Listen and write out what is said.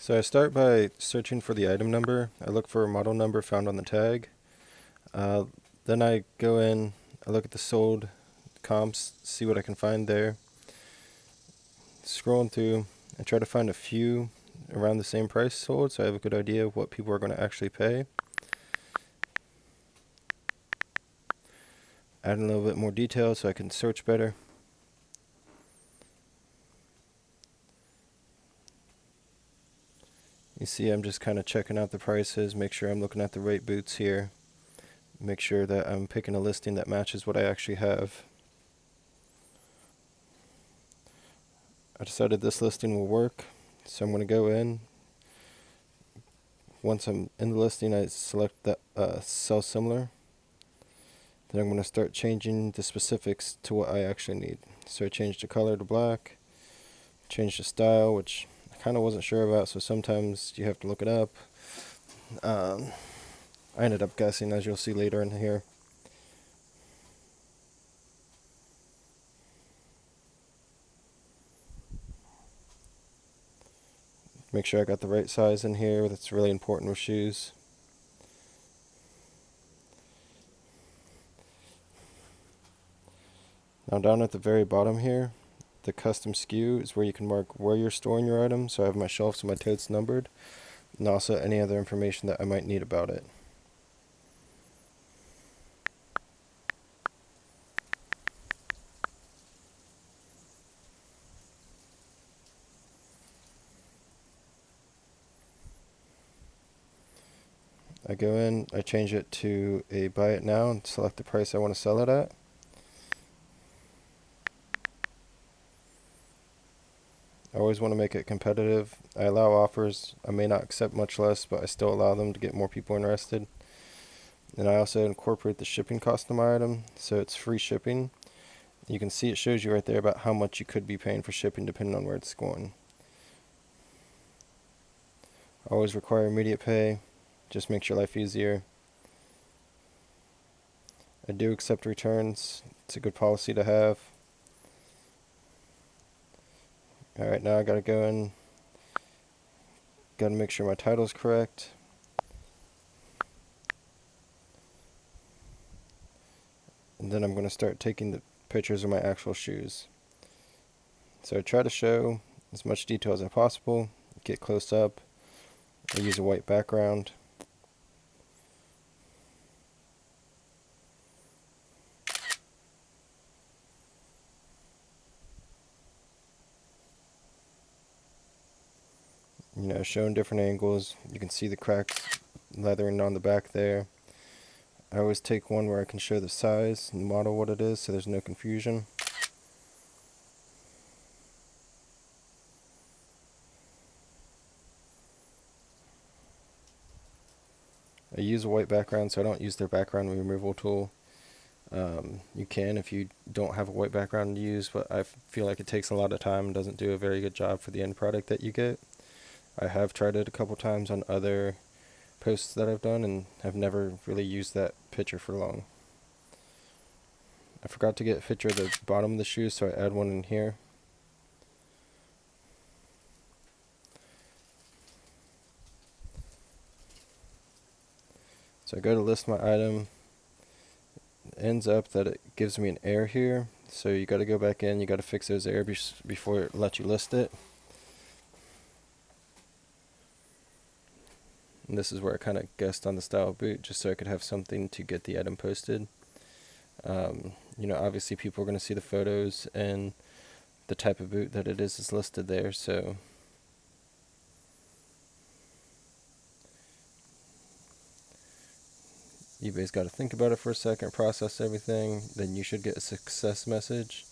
So I start by searching for the item number. I look for a model number found on the tag. Uh, then I go in, I look at the sold comps, see what I can find there. Scrolling through, I try to find a few around the same price sold so I have a good idea of what people are going to actually pay. Add a little bit more detail so I can search better. You see I'm just kind of checking out the prices, make sure I'm looking at the right boots here. Make sure that I'm picking a listing that matches what I actually have. I decided this listing will work, so I'm going to go in. Once I'm in the listing, I select the sell similar. Then I'm going to start changing the specifics to what I actually need. So I changed the color to black, changed the style, which I kind of wasn't sure about, so sometimes you have to look it up. I ended up guessing, as you'll see later in here. Make sure I got the right size in here. That's really important with shoes. Now down at the very bottom here, the custom SKU is where you can mark where you're storing your item. So I have my shelves and my totes numbered, and also any other information that I might need about it. I go in, I change it to a buy it now and select the price I want to sell it at. I always want to make it competitive. I allow offers. I may not accept much less, but I still allow them to get more people interested. And I also incorporate the shipping cost of my item, so it's free shipping. You can see it shows you right there about how much you could be paying for shipping depending on where it's going. I always require immediate pay, just makes your life easier. I do accept returns. It's a good policy to have. Alright, now I gotta go in, gotta make sure my title's correct. And then I'm gonna start taking the pictures of my actual shoes. So I try to show as much detail as possible, get close up. I use a white background. Showing different angles. You can see the cracked leathering on the back there. I always take one where I can show the size and the model what it is so there's no confusion. I use a white background, so I don't use their background removal tool. You can if you don't have a white background to use, but I feel like it takes a lot of time and doesn't do a very good job for the end product that you get. I have tried it a couple times on other posts that I've done and have never really used that picture for long. I forgot to get a picture of the bottom of the shoe, so I add one in here. So I go to list my item. It ends up that it gives me an error here, so you got to go back in, you got to fix those errors before it lets you list it. And this is where I kind of guessed on the style of boot just so I could have something to get the item posted. Obviously people are going to see the photos and the type of boot that it is listed there, so eBay's got to think about it for a second, process everything, then you should get a success message.